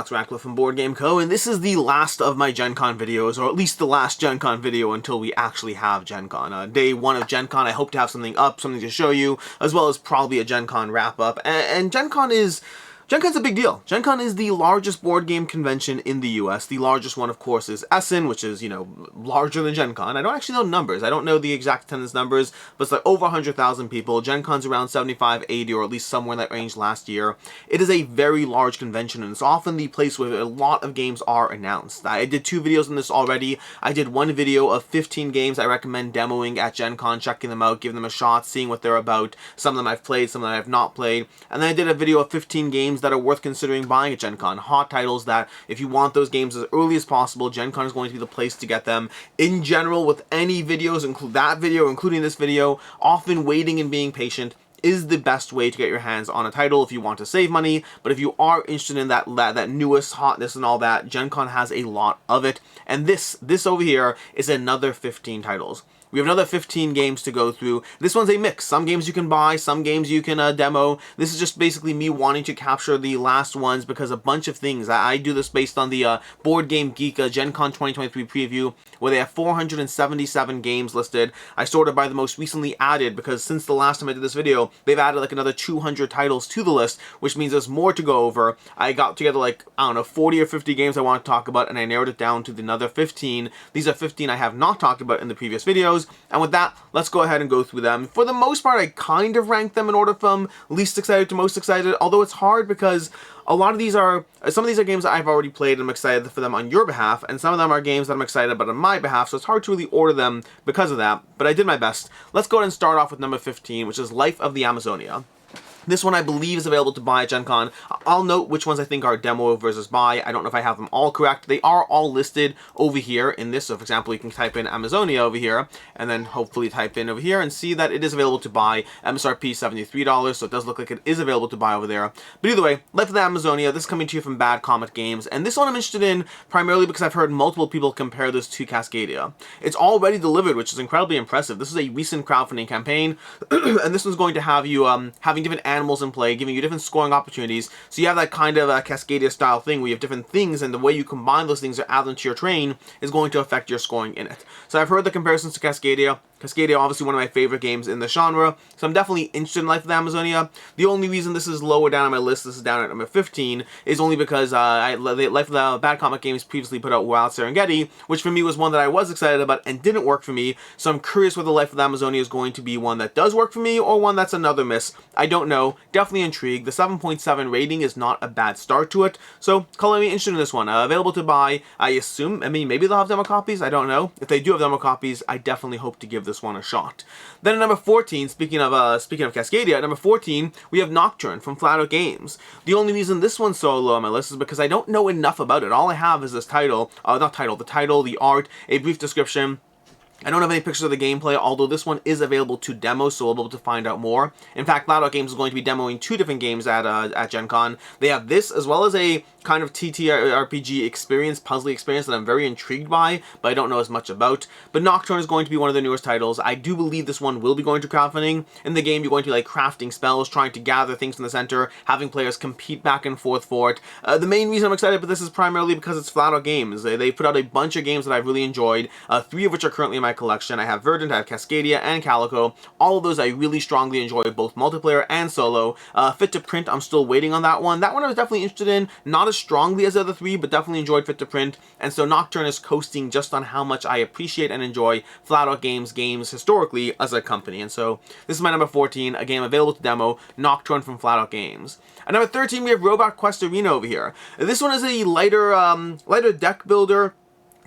Alex Radcliffe from Board Game Co., and this is the last of my Gencon videos, or at least the last Gencon video until we actually have Gencon. Day 1 of Gencon, I hope to have something up, something to show you, as well as probably a Gencon wrap-up, and Gencon's a big deal. Gencon is the largest board game convention in the US. The largest one, of course, is Essen, which is, larger than Gencon. I don't actually know numbers. I don't know the exact attendance numbers, but it's like over 100,000 people. Gencon's around 75, 80, or at least somewhere in that range last year. It is a very large convention, and it's often the place where a lot of games are announced. I did 2 videos on this already. I did one video of 15 games I recommend demoing at Gencon, checking them out, giving them a shot, seeing what they're about. Some of them I've played, some of them I have not played. And then I did a video of 15 games that are worth considering buying at Gencon. Hot titles that, if you want those games as early as possible, Gencon is going to be the place to get them. In general, with any videos, include that video, including this video, often waiting and being patient is the best way to get your hands on a title if you want to save money. But if you are interested in that newest hotness and all that, Gencon has a lot of it. And this over here is another 15 titles. We have another 15 games to go through. This one's a mix. Some games you can buy, some games you can demo. This is just basically me wanting to capture the last ones because a bunch of things. I do this based on the Board Game Geek Gencon 2023 preview, where they have 477 games listed. I sorted by the most recently added because since the last time I did this video, they've added like another 200 titles to the list, which means there's more to go over. I got together like, I don't know, 40 or 50 games I want to talk about, and I narrowed it down to another 15. These are 15 I have not talked about in the previous videos. And with that, let's go ahead and go through them. For the most part, I kind of rank them in order from least excited to most excited, although it's hard because some of these are games that I've already played and I'm excited for them on your behalf, and some of them are games that I'm excited about on my behalf, so it's hard to really order them because of that, but I did my best. Let's go ahead and start off with number 15, which is Life of the Amazonia. This one I believe is available to buy at Gencon. I'll note which ones I think are demo versus buy. I don't know if I have them all correct. They are all listed over here in this. So for example, you can type in Amazonia over here and then hopefully type in over here and see that it is available to buy. MSRP $73, so it does look like it is available to buy over there. But either way, Life of the Amazonia, this is coming to you from Bad Comet Games. And this one I'm interested in primarily because I've heard multiple people compare this to Cascadia. It's already delivered, which is incredibly impressive. This is a recent crowdfunding campaign, and this one's going to have you having different animals in play, giving you different scoring opportunities. So you have that kind of a Cascadia style thing where you have different things, and the way you combine those things or add them to your train is going to affect your scoring in it. So I've heard the comparisons to Cascadia. Cascadia, obviously one of my favorite games in the genre, so I'm definitely interested in Life of the Amazonia. The only reason this is lower down on my list, this is down at number 15, is only because Life of the Bad Comet Games previously put out Wild Serengeti, which for me was one that I was excited about and didn't work for me, so I'm curious whether Life of the Amazonia is going to be one that does work for me or one that's another miss. I don't know. Definitely intrigued. The 7.7 rating is not a bad start to it, so call me interested in this one. Available to buy, I assume. I mean, maybe they'll have demo copies, I don't know. If they do have demo copies, I definitely hope to give this one a shot. Then at number 14, speaking of Cascadia, at number 14, we have Nocturne from Flat Out Games. The only reason this one's so low on my list is because I don't know enough about it. All I have is this title, the title, the art, a brief description. I don't have any pictures of the gameplay, although this one is available to demo, so we'll be able to find out more. In fact, Flat Out Games is going to be demoing 2 different games at Gencon. They have this, as well as a kind of TTRPG experience, puzzle experience that I'm very intrigued by, but I don't know as much about. But Nocturne is going to be one of the newest titles. I do believe this one will be going to crowdfunding. In the game, you're going to be like crafting spells, trying to gather things from the center, having players compete back and forth for it. The main reason I'm excited about this is primarily because it's Flat Out Games. They put out a bunch of games that I've really enjoyed, 3 of which are currently in my collection. I have Verdant, I have Cascadia, and Calico. All of those I really strongly enjoy, both multiplayer and solo. Fit to Print, I'm still waiting on that one. That one I was definitely interested in, not as strongly as the other 3, but definitely enjoyed Fit to Print. And so Nocturne is coasting just on how much I appreciate and enjoy Flat Out Games games historically as a company. And so this is my number 14, a game available to demo, Nocturne from Flat Out Games. At number 13, we have Robot Quest Arena over here. This one is a lighter deck builder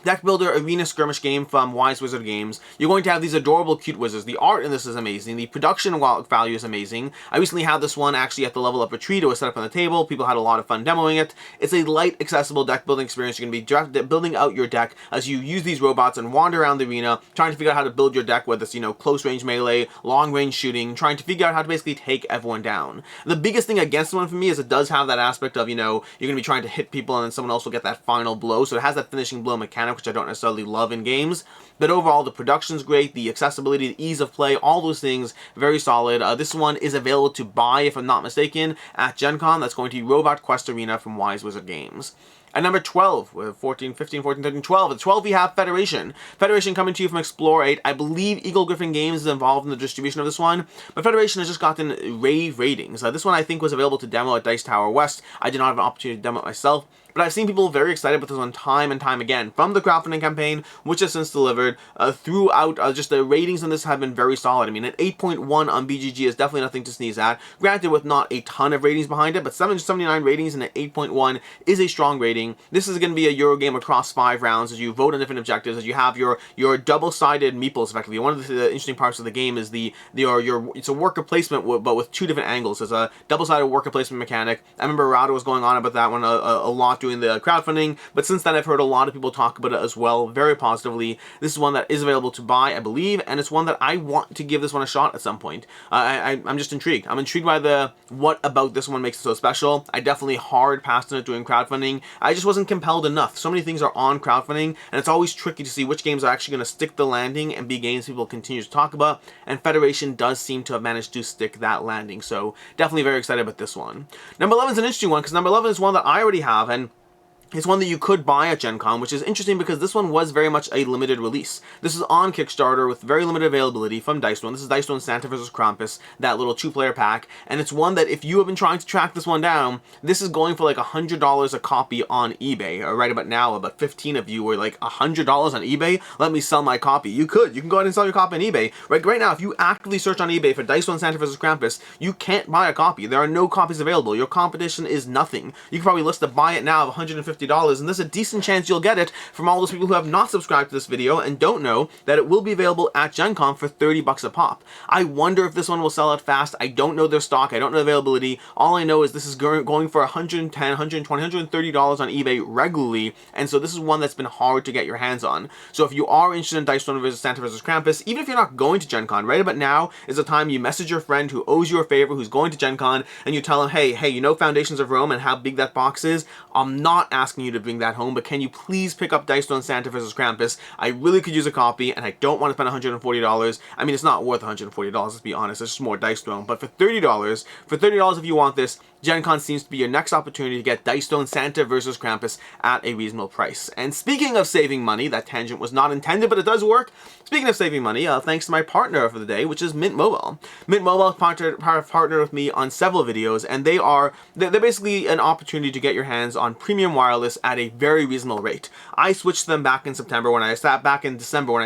arena skirmish game from Wise Wizard Games. You're going to have these adorable cute wizards. The art in this is amazing. The production value is amazing. I recently had this one actually at the Level Up Retreat. It was set up on the table. People had a lot of fun demoing it. It's a light, accessible deck building experience. You're going to be building out your deck as you use these robots and wander around the arena, trying to figure out how to build your deck, whether it's, close range melee, long range shooting, trying to figure out how to basically take everyone down. The biggest thing against the one for me is it does have that aspect of, you're going to be trying to hit people and then someone else will get that final blow. So it has that finishing blow mechanic mechanic, which I don't necessarily love in games. But overall, the production's great, the accessibility, the ease of play, all those things, very solid. This one is available to buy, if I'm not mistaken, at Gencon. That's going to be Robot Quest Arena from Wise Wizard Games. At number 12, with 14, 15, 14, 13, 12. At 12, we have Federation. Federation coming to you from Explore 8. I believe Eagle Griffin Games is involved in the distribution of this one, but Federation has just gotten rave ratings. This one, I think, was available to demo at Dice Tower West. I did not have an opportunity to demo it myself, but I've seen people very excited about this one time and time again, from the crowdfunding campaign, which has since delivered, throughout. Just the ratings on this have been very solid. I mean, an 8.1 on BGG is definitely nothing to sneeze at. Granted, with not a ton of ratings behind it, but 779 ratings and an 8.1 is a strong rating. This is going to be a Euro game across 5 rounds as you vote on different objectives, as you have your double-sided meeples, effectively. One of the interesting parts of the game is it's a worker placement, but with 2 different angles. There's a double-sided worker placement mechanic. I remember Rado was going on about that one a lot doing the crowdfunding, but since then I've heard a lot of people talk about it as well, very positively. This is one that is available to buy, I believe, and it's one that I want to give this one a shot at some point. I'm just intrigued. I'm intrigued by what about this one makes it so special. I definitely hard passed on it doing crowdfunding. I just wasn't compelled enough. So many things are on crowdfunding, and it's always tricky to see which games are actually going to stick the landing and be games people continue to talk about, and Federation does seem to have managed to stick that landing, so definitely very excited about this one. Number 11 is an interesting one, because number 11 is one that I already have, and it's one that you could buy at Gen Con, which is interesting because this one was very much a limited release. This is on Kickstarter with very limited availability from Dice Throne. This is Dice Throne Santa vs. Krampus, that little 2-player pack, and it's one that if you have been trying to track this one down, this is going for like $100 a copy on eBay. Right about now, about 15 of you were like, $100 on eBay? Let me sell my copy. You could. You can go ahead and sell your copy on eBay. Right now, if you actively search on eBay for Dice Throne Santa vs. Krampus, you can't buy a copy. There are no copies available. Your competition is nothing. You can probably list a buy it now of $150, and there's a decent chance you'll get it from all those people who have not subscribed to this video and don't know that it will be available at Gen Con for 30 bucks a pop. I wonder if this one will sell out fast. I don't know their stock. I don't know availability. All I know is this is going for $110, $120, $130 on eBay regularly, and so this is one that's been hard to get your hands on. So if you are interested in Dice Throne vs. Santa vs. Krampus, even if you're not going to Gen Con, right about now is the time you message your friend who owes you a favor, who's going to Gen Con, and you tell him, hey, you know Foundations of Rome and how big that box is? I'm not asking you to bring that home, but can you please pick up Dice Throne Santa vs. Krampus? I really could use a copy, and I don't want to spend $140. I mean, it's not worth $140, let's be honest. It's just more Dice Throne. But for $30 if you want this, Gen Con seems to be your next opportunity to get Dice Throne Santa vs. Krampus at a reasonable price. And speaking of saving money, that tangent was not intended, but it does work. Speaking of saving money, thanks to my partner for the day, which is Mint Mobile. Mint Mobile partnered with me on several videos, and they're basically an opportunity to get your hands on premium wireless at a very reasonable rate. I switched them back in December when I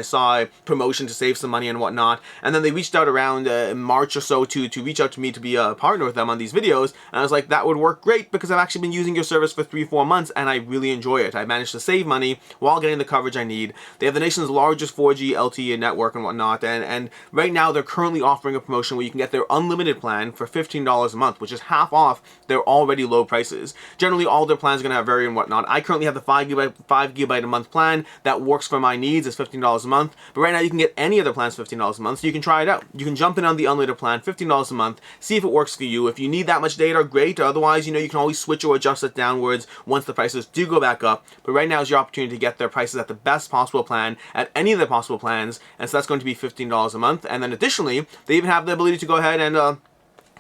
saw a promotion to save some money and whatnot, and then they reached out around March or so to reach out to me to be a partner with them on these videos, and I was like, that would work great because I've actually been using your service for 3-4 months and I really enjoy it. I managed to save money while getting the coverage I need. They have the nation's largest 4G LTE network and whatnot, and right now they're currently offering a promotion where you can get their unlimited plan for $15 a month, which is half off their already low prices. Generally, all their plans are going to have vary and whatnot. I currently have the 5 gigabyte a month plan that works for my needs. It's $15 a month, but right now you can get any other plans for $15 a month, so you can try it out. You can jump in on the unlimited plan, $15 a month, see if it works for you. If you need that much data, great. Otherwise, you can always switch or adjust it downwards once the prices do go back up. But right now is your opportunity to get their prices at the best possible plan at any of the possible plans, and so that's going to be $15 a month. And then additionally, they even have the ability to go ahead and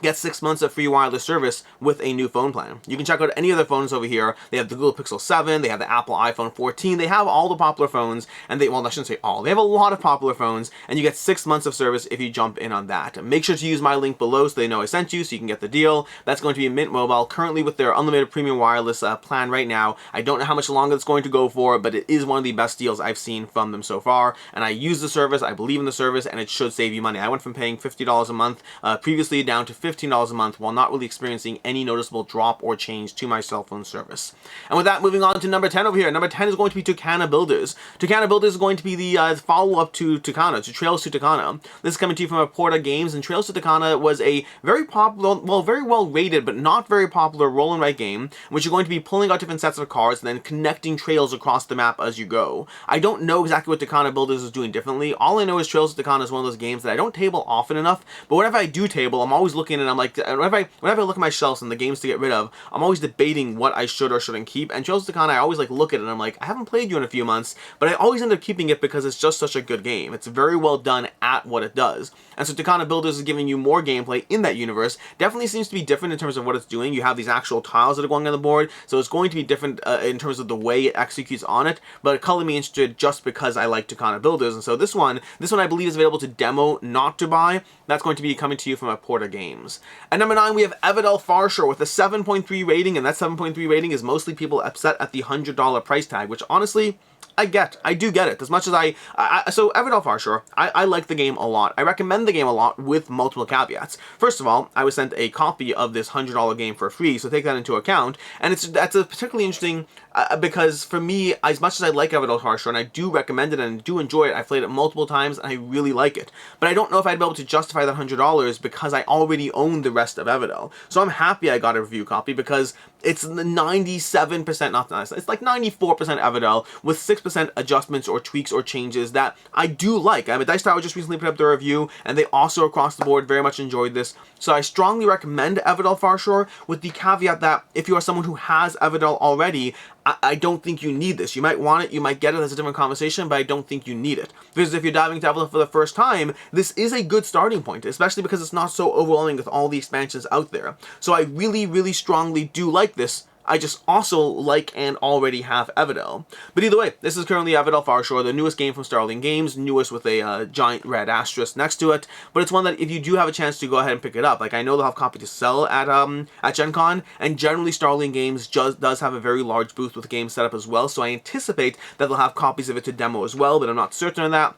get 6 months of free wireless service with a new phone plan. You can check out any of their phones over here. They have the Google Pixel 7, they have the Apple iPhone 14, they have all the popular phones, and well, I shouldn't say all, they have a lot of popular phones, and you get 6 months of service if you jump in on that. Make sure to use my link below so they know I sent you, so you can get the deal. That's going to be Mint Mobile, currently with their unlimited premium wireless plan right now. I don't know how much longer it's going to go for, but it is one of the best deals I've seen from them so far, and I use the service, I believe in the service, and it should save you money. I went from paying $50 a month previously down to $15 a month while not really experiencing any noticeable drop or change to my cell phone service. And with that, moving on to number 10 over here. Number 10 is going to be Tucana Builders. Tucana Builders is going to be the follow-up to Tucana, to Trails to Tucana. This is coming to you from Porta Games, and Trails to Tucana was a very popular, well, very well rated, but not very popular roll and write game, in which you're going to be pulling out different sets of cards and then connecting trails across the map as you go. I don't know exactly what Tucana Builders is doing differently. All I know is Trails to Tucana is one of those games that I don't table often enough, but whenever I do table, I'm always looking looking and I'm like, whenever I look at my shelves and the games to get rid of, I'm always debating what I should or shouldn't keep. And Trails of Tucana, I always like look at it and I'm like, I haven't played you in a few months, but I always end up keeping it because it's just such a good game. It's very well done at what it does. And so Tucana Builders is giving you more gameplay in that universe. Definitely seems to be different in terms of what it's doing. You have these actual tiles that are going on the board, so it's going to be different in terms of the way it executes on it, but it colored me interested just because I like Tucana Builders. And so this one I believe is available to demo, not to buy. That's going to be coming to you from Porta Games. At number 9, we have Everdell Farshore with a 7.3 rating, and that 7.3 rating is mostly people upset at the $100 price tag, which honestly, I do get it. As much as so Everdell Farshore, I like the game a lot. I recommend the game a lot with multiple caveats. First of all, I was sent a copy of this $100 game for free, so take that into account. And that's a particularly interesting because for me, as much as I like Everdell Farshore and I do recommend it and do enjoy it, I've played it multiple times and I really like it. But I don't know if I'd be able to justify that $100 because I already own the rest of Everdell. So I'm happy I got a review copy because it's 97%, not nice, it's like 94% Everdell with 6% adjustments or tweaks or changes that I do like. Dice Tower just recently put up their review and they also across the board very much enjoyed this. So I strongly recommend Everdell Farshore with the caveat that if you are someone who has Everdell already, I don't think you need this. You might want it, you might get it, that's a different conversation, but I don't think you need it. Because if you're diving into Everdell for the first time, this is a good starting point, especially because it's not so overwhelming with all the expansions out there. So I really, really strongly do like this. I just also like and already have Everdell. But either way, this is currently Everdell Farshore, the newest game from Starling Games, newest with a giant red asterisk next to it. But it's one that if you do have a chance to go ahead and pick it up, like I know they'll have copies to sell at Gencon, and generally Starling Games does have a very large booth with games set up as well, so I anticipate that they'll have copies of it to demo as well, but I'm not certain of that.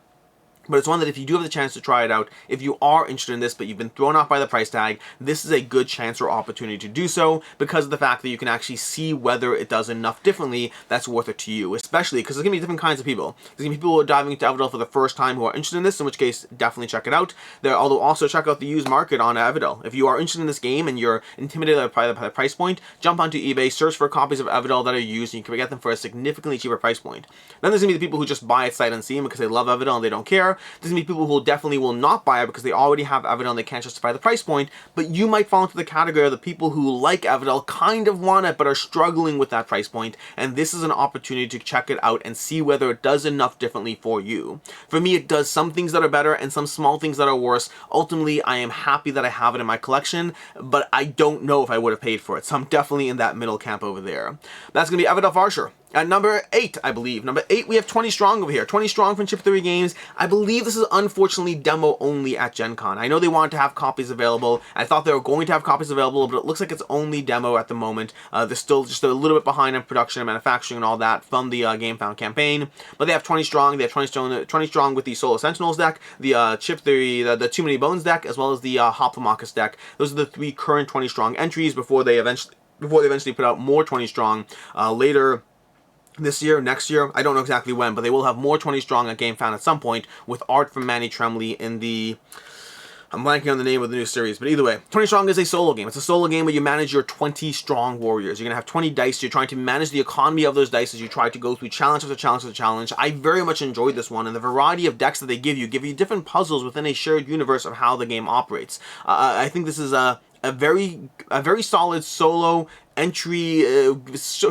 But it's one that if you do have the chance to try it out, if you are interested in this but you've been thrown off by the price tag, this is a good chance or opportunity to do so because of the fact that you can actually see whether it does enough differently that's worth it to you, especially because there's going to be different kinds of people. There's going to be people who are diving into Everdell for the first time who are interested in this, in which case definitely check it out. Although also check out the used market on Everdell. If you are interested in this game and you're intimidated by the price point, jump onto eBay, search for copies of Everdell that are used, and you can get them for a significantly cheaper price point. Then there's going to be the people who just buy it sight unseen because they love Everdell and they don't care. There's going to be people who definitely will not buy it because they already have Everdell and they can't justify the price point, but you might fall into the category of the people who like Everdell, kind of want it, but are struggling with that price point, and this is an opportunity to check it out and see whether it does enough differently for you. For me, it does some things that are better and some small things that are worse. Ultimately, I am happy that I have it in my collection, but I don't know if I would have paid for it, so I'm definitely in that middle camp over there. That's going to be Everdell Farshore. At number 8, I believe. Number 8, we have 20 Strong over here. 20 Strong from Chip Theory Games. I believe this is unfortunately demo only at Gen Con. I know they wanted to have copies available. I thought they were going to have copies available, but it looks like it's only demo at the moment. They're still just a little bit behind in production and manufacturing and all that from the Game Found campaign. But they have 20 Strong. They have 20 Strong with the Solo Sentinels deck, the Chip Theory, the Too Many Bones deck, as well as the Hoplomakis deck. Those are the 3 current 20 Strong entries before they eventually put out more 20 Strong later this year, next year, I don't know exactly when, but they will have more 20 Strong at Game Found at some point with art from Manny Tremblay in the... I'm blanking on the name of the new series, but either way, 20 Strong is a solo game. It's a solo game where you manage your 20 strong warriors. You're going to have 20 dice. You're trying to manage the economy of those dice as you try to go through challenge after challenge after challenge. I very much enjoyed this one, and the variety of decks that they give you different puzzles within a shared universe of how the game operates. I think this is a very solid solo entry,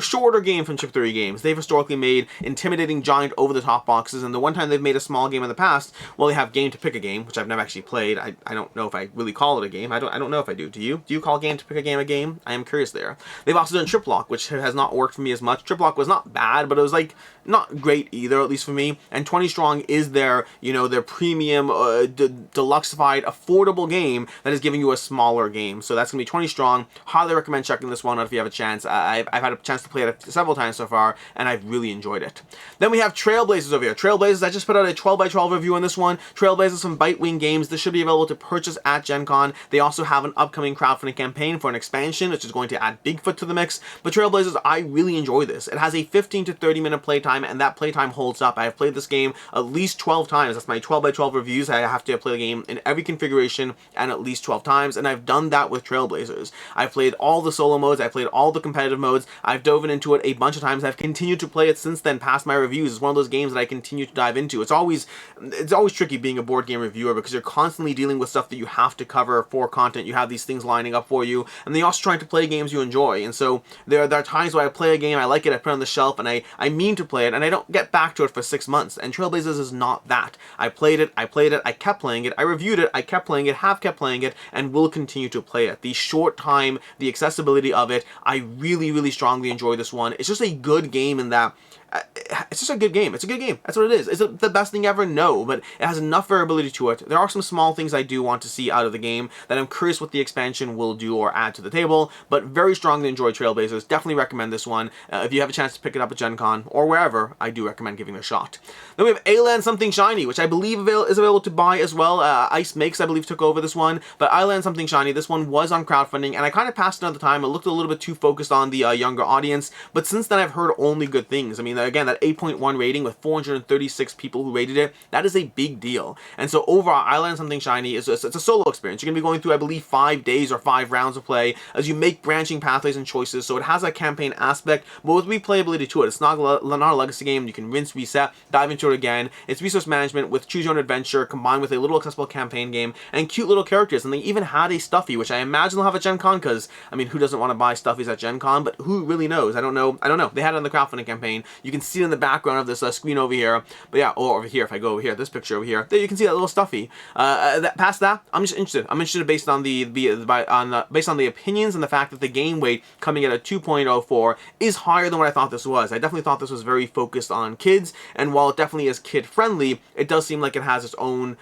shorter game from Chip Theory Games. They've historically made intimidating, giant, over-the-top boxes, and the one time they've made a small game in the past, well, they have Game to Pick a Game, which I've never actually played. I don't know if I really call it a game. I don't know if I do. Do you? Do you call Game to Pick a Game a game? I am curious there. They've also done Trip Lock, which has not worked for me as much. Trip Lock was not bad, but it was like not great either, at least for me. And 20 Strong is their, their premium, deluxeified, affordable game that is giving you a smaller game. So that's gonna be 20 Strong. Highly recommend checking this one out if you have a chance. I've had a chance to play it several times so far, and I've really enjoyed it. Then we have Trailblazers over here. Trailblazers, I just put out a 12x12 review on this one. Trailblazers from Bitewing Games. This should be available to purchase at Gen Con. They also have an upcoming crowdfunding campaign for an expansion, which is going to add Bigfoot to the mix. But Trailblazers, I really enjoy this. It has a 15 to 30 minute playtime, and that playtime holds up. I have played this game at least 12 times. That's my 12x12 reviews. I have to play the game in every configuration and at least 12 times, and I've done that with Trailblazers. I've played all the solo modes. I played all the competitive modes. I've dove into it a bunch of times. I've continued to play it since then, past my reviews. It's one of those games that I continue to dive into. It's always tricky being a board game reviewer because you're constantly dealing with stuff that you have to cover for content. You have these things lining up for you, and then you're also trying to play games you enjoy. And so there are times where I play a game, I like it, I put it on the shelf, and I mean to play it, and I don't get back to it for 6 months. And Trailblazers is not that. I played it, I kept playing it, I reviewed it, I kept playing it, have kept playing it, and will continue to play it. The short time, the accessibility of it, I really, really strongly enjoy this one. It's just a good game in that it's just a good game. It's a good game. That's what it is. Is it the best thing ever? No, but it has enough variability to it. There are some small things I do want to see out of the game that I'm curious what the expansion will do or add to the table, but very strongly enjoy Trailblazers. Definitely recommend this one. If you have a chance to pick it up at Gen Con or wherever, I do recommend giving it a shot. Then we have Eila and Something Shiny, which I believe is available to buy as well. Ice Makes, I believe, took over this one, but Eila and Something Shiny, this one was on crowdfunding, and I kind of passed it at the time. It looked a little bit too focused on the younger audience, but since then I've heard only good things. I mean, again, that 8.1 rating with 436 people who rated it, that is a big deal. And so overall, Eila and Something Shiny it's a solo experience. You're going to be going through, I believe, 5 days or 5 rounds of play as you make branching pathways and choices. So it has a campaign aspect, but with replayability to it. It's not a legacy game. You can rinse, reset, dive into it again. It's resource management with choose your own adventure combined with a little accessible campaign game and cute little characters. And they even had a Stuffy, which I imagine they'll have at Gen Con, because, I mean, who doesn't want to buy Stuffies at Gen Con? But who really knows? I don't know. They had it in the crowdfunding campaign. You can see it in the background of this screen over here. But yeah, or over here, if I go over here, this picture over here, there you can see that little Stuffy. Past that, I'm just interested. I'm interested based on the opinions and the fact that the game weight coming at a 2.04 is higher than what I thought this was. I definitely thought this was very focused on kids, and while it definitely is kid friendly, it does seem like it has its own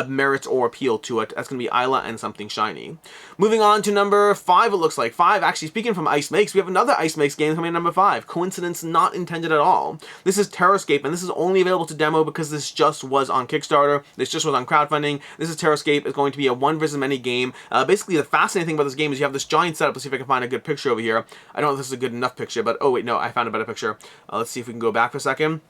merits or appeal to it. That's going to be Eila and Something Shiny. Moving on to number 5, it looks like. 5, actually, speaking from Ice Makes, we have another Ice Makes game coming in number 5. Coincidence not intended at all. This is Terrorscape, and this is only available to demo because this just was on Kickstarter. This just was on crowdfunding. This is Terrorscape. It's going to be a 1 versus many game. Basically, the fascinating thing about this game is you have this giant setup. Let's see if I can find a good picture over here. I don't know if this is a good enough picture, but oh wait, no, I found a better picture. Let's see if we can go back for a second.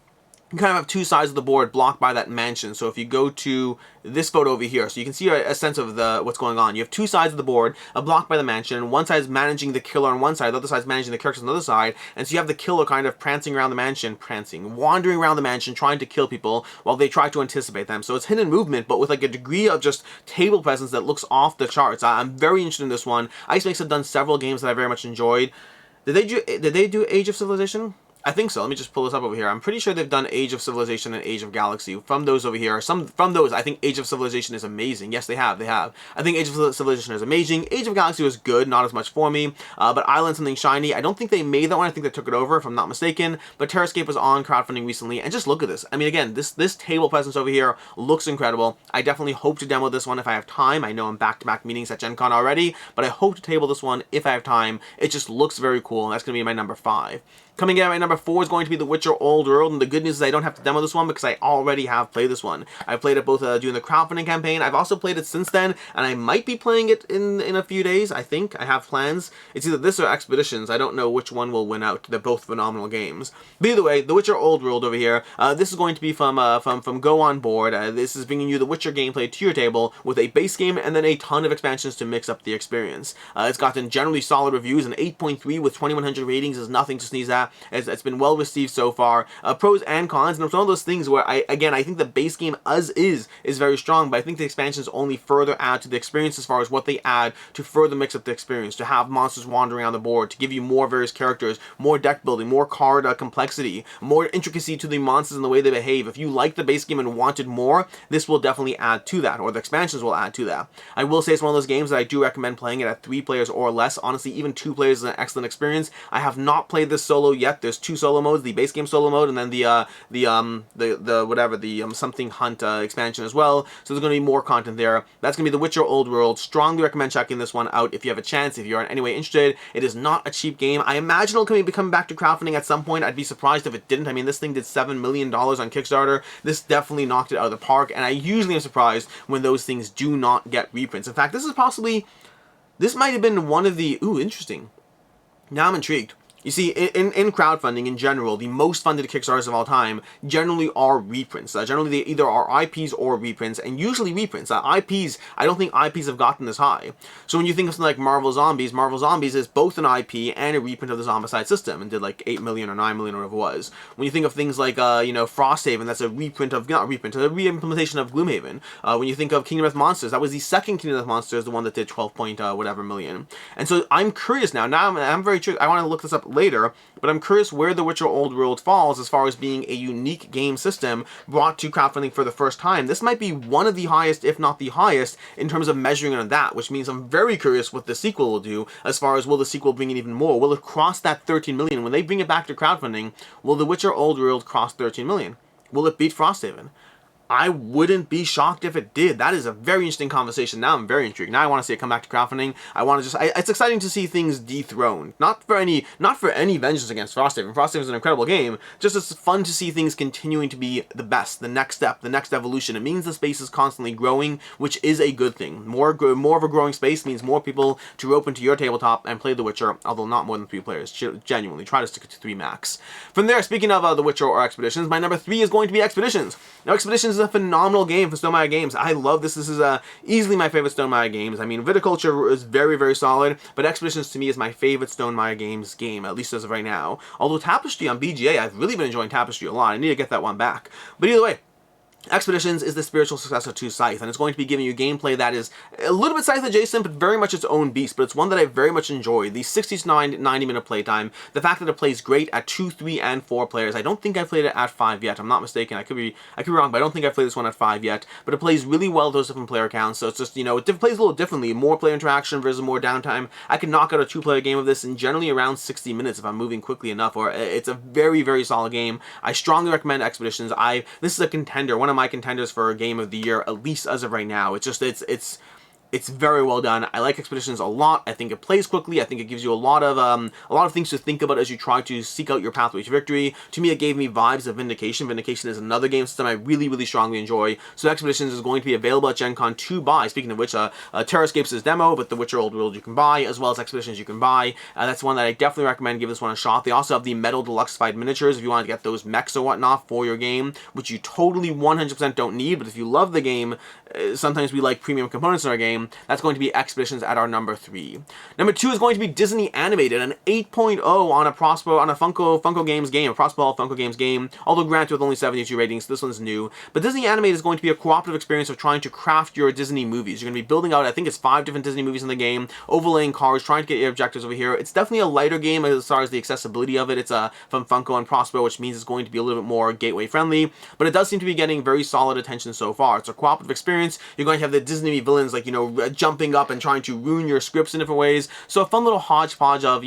You kind of have 2 sides of the board blocked by that mansion. So if you go to this photo over here, so you can see a sense of what's going on. You have 2 sides of the board blocked by the mansion. One side is managing the killer on one side, the other side is managing the characters on the other side. And so you have the killer kind of prancing around the mansion, wandering around the mansion, trying to kill people while they try to anticipate them. So it's hidden movement, but with like a degree of just table presence that looks off the charts. I'm very interested in this one. Ice Makes have done several games that I very much enjoyed. Did they do Age of Civilization? I think so. Let me just pull this up over here. I'm pretty sure they've done Age of Civilization and Age of Galaxy. From those over here, from those, I think Age of Civilization is amazing. Yes, they have. I think Age of Civilization is amazing. Age of Galaxy was good, not as much for me. But Eila and Something Shiny, I don't think they made that one. I think they took it over, if I'm not mistaken. But Terrorscape was on crowdfunding recently, and just look at this. I mean, again, this table presence over here looks incredible. I definitely hope to demo this one if I have time. I know I'm back-to-back meetings at Gen Con already, but I hope to table this one if I have time. It just looks very cool, and that's going to be my number 5. Coming in at my number 4 is going to be The Witcher Old World, and the good news is I don't have to demo this one because I already have played this one. I've played it both during the crowdfunding campaign. I've also played it since then, and I might be playing it in a few days. I think I have plans. It's either this or Expeditions. I don't know which one will win out. They're both phenomenal games. But either way, The Witcher Old World over here. This is going to be from Go On Board. This is bringing you the Witcher gameplay to your table with a base game and then a ton of expansions to mix up the experience. It's gotten generally solid reviews. An 8.3 with 2,100 ratings is nothing to sneeze at. It's been well received so far. Pros and cons, and it's one of those things where I think the base game as is very strong, but I think the expansions only further add to the experience as far as what they add to further mix up the experience, to have monsters wandering on the board, to give you more various characters, more deck building, more card complexity, more intricacy to the monsters and the way they behave. If you like the base game and wanted more, this will definitely add to that, or the expansions will add to that. I will say it's one of those games that I do recommend playing it at 3 players or less. Honestly, even 2 players is an excellent experience. I have not played this solo yet. There's 2 solo modes, the base game solo mode and then the something hunt expansion as well. So there's going to be more content there. That's going to be The Witcher Old World. Strongly recommend checking this one out if you have a chance, if you're in any way interested. It is not a cheap game. I imagine it'll be coming back to crowdfunding at some point. I'd be surprised if it didn't. I mean, this thing did $7 million on Kickstarter. This definitely knocked it out of the park, and I usually am surprised when those things do not get reprints. In fact, this might have been one of the... Ooh, interesting. Now I'm intrigued. You see, in crowdfunding in general, the most funded Kickstarters of all time generally are reprints. Generally, they either are IPs or reprints, and usually reprints. IPs, I don't think IPs have gotten this high. So when you think of something like Marvel Zombies is both an IP and a reprint of the Zombicide system, and did like 8 million or 9 million or whatever it was. When you think of things like, Frosthaven, that's a reprint of, not reprint, a re-implementation of Gloomhaven. When you think of Kingdom Death Monsters, that was the second Kingdom Death Monsters, the one that did 12 point whatever million. And so I'm curious now I'm very curious, I want to look this up later, but I'm curious where The Witcher Old World falls as far as being a unique game system brought to crowdfunding for the first time. This might be one of the highest, if not the highest, in terms of measuring on that, which means I'm very curious what the sequel will do, as far as will the sequel bring in even more? Will it cross that 13 million? When they bring it back to crowdfunding, will The Witcher Old World cross 13 million? Will it beat Frosthaven? I wouldn't be shocked if it did. That is a very interesting conversation. Now I'm very intrigued. Now I want to see it come back to crowdfunding. I want to it's exciting to see things dethroned. Not for any vengeance against Frosthaven. Frosthaven is an incredible game. Just it's fun to see things continuing to be the best, the next step, the next evolution. It means the space is constantly growing, which is a good thing. More of a growing space means more people to open to your tabletop and play The Witcher, although not more than 3 players. Genuinely, try to stick it to 3 max. From there, speaking of The Witcher or Expeditions, my number 3 is going to be Expeditions. Now, Expeditions is a phenomenal game for Stonemaier Games. I love this. This is easily my favorite Stonemaier Games. I mean, Viticulture is very, very solid, but Expeditions to me is my favorite Stonemaier Games game, at least as of right now. Although Tapestry on BGA, I've really been enjoying Tapestry a lot. I need to get that one back. But either way, Expeditions is the spiritual successor to Scythe, and it's going to be giving you gameplay that is a little bit Scythe adjacent, but very much its own beast, but it's one that I very much enjoy. The 60 to 90 minute playtime, the fact that it plays great at 2, 3, and 4 players. I don't think I've played it at 5 yet, I'm not mistaken, I could be wrong, but I don't think I've played this one at 5 yet, but it plays really well with those different player counts, so it's just, it plays a little differently, more player interaction versus more downtime. I can knock out a 2-player game of this in generally around 60 minutes if I'm moving quickly enough, or it's a very, very solid game. I strongly recommend Expeditions. This is a contender, one of my contenders for Game of the Year, at least as of right now. It's very well done. I like Expeditions a lot. I think it plays quickly. I think it gives you a lot of things to think about as you try to seek out your pathway to victory. To me, it gave me vibes of Vindication. Vindication is another game system I really, really strongly enjoy. So Expeditions is going to be available at Gencon to buy. Speaking of which, Terrorscape's is demo, but The Witcher Old World you can buy, as well as Expeditions you can buy. That's one that I definitely recommend. Give this one a shot. They also have the Metal Deluxified miniatures if you want to get those mechs or whatnot for your game, which you totally 100% don't need, but if you love the game, sometimes we like premium components in our game. That's going to be Expeditions at our number 3. Number 2 is going to be Disney Animated, an 8.0 on a Funko Games game, a Prospero Funko Games game, although granted with only 72 ratings, so this one's new. But Disney Animated is going to be a cooperative experience of trying to craft your Disney movies. You're going to be building out, I think it's 5 different Disney movies in the game, overlaying cars, trying to get your objectives over here. It's definitely a lighter game as far as the accessibility of it. It's from Funko and Prospero, which means it's going to be a little bit more gateway friendly, but it does seem to be getting very solid attention so far. It's a cooperative experience. You're going to have the Disney villains like, jumping up and trying to ruin your scripts in different ways. So a fun little hodgepodge of,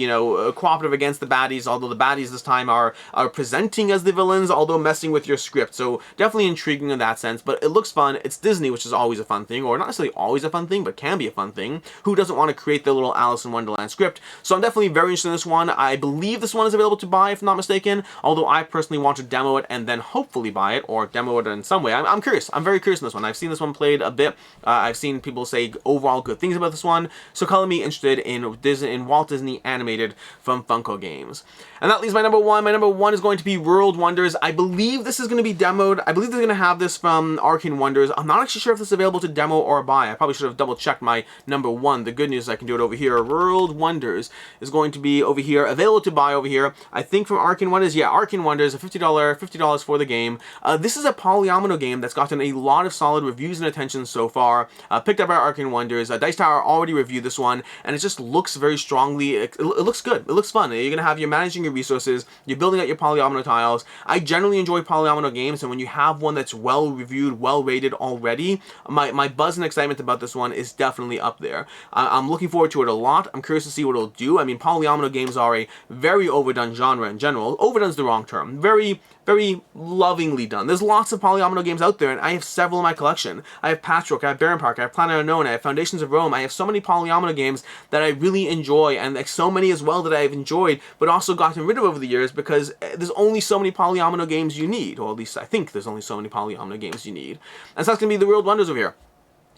cooperative against the baddies, although the baddies this time are presenting as the villains, although messing with your script. So definitely intriguing in that sense, but it looks fun. It's Disney, which is always a fun thing, or not necessarily always a fun thing, but can be a fun thing. Who doesn't want to create their little Alice in Wonderland script? So I'm definitely very interested in this one. I believe this one is available to buy, if I'm not mistaken, although I personally want to demo it and then hopefully buy it, or demo it in some way. I'm curious. I'm very curious in this one. I've seen this one played a bit. I've seen people say overall good things about this one, so color me interested in Walt Disney Animated from Funko Games. And that leaves my number 1. My number 1 is going to be World Wonders. I believe this is going to be demoed. I believe they're going to have this from Arcane Wonders. I'm not actually sure if this is available to demo or buy. I probably should have double checked my number 1. The good news is I can do it over here. World Wonders is going to be over here, available to buy over here. I think from Arcane Wonders. Yeah, Arcane Wonders, a $50 for the game. This is a polyomino game that's gotten a lot of solid reviews and attention so far. Picked up by Arcane Wonders. Dice Tower already reviewed this one, and it just looks very strongly. It looks good. It looks fun. You're managing your resources. You're building out your polyomino tiles. I generally enjoy polyomino games, and when you have one that's well reviewed, well rated already, my buzz and excitement about this one is definitely up there. I'm looking forward to it a lot. I'm curious to see what it'll do. I mean, polyomino games are a very overdone genre in general. Overdone's the wrong term. Very, very lovingly done. There's lots of polyomino games out there, and I have several in my collection. I have Patchwork, I have Baron Park, I have Planet Unknown, I have Foundations of Rome. I have so many polyomino games that I really enjoy, and like so many as well that I've enjoyed, but also gotten rid of over the years because there's only so many polyomino games you need, or at least I think there's only so many polyomino games you need. And so that's going to be the World Wonders over here.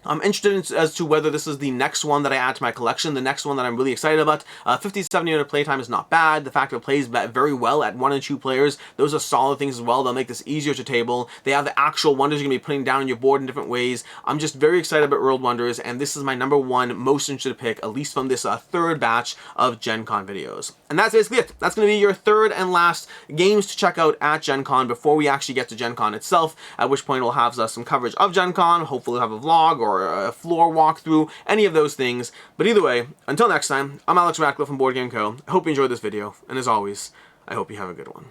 I'm interested as to whether this is the next one that I add to my collection, the next one that I'm really excited about. 57 unit playtime is not bad. The fact that it plays very well at 1 and 2 players, those are solid things as well. They'll make this easier to table. They have the actual wonders you're going to be putting down on your board in different ways. I'm just very excited about World Wonders, and this is my #1 most interested pick, at least from this third batch of Gen Con videos. And that's basically it. That's going to be your third and last games to check out at Gen Con before we actually get to Gen Con itself, at which point we'll have some coverage of Gen Con. Hopefully we'll have a vlog or a floor walkthrough, any of those things. But either way, until next time, I'm Alex Radcliffe from Board Game Co. I hope you enjoyed this video, and as always, I hope you have a good one.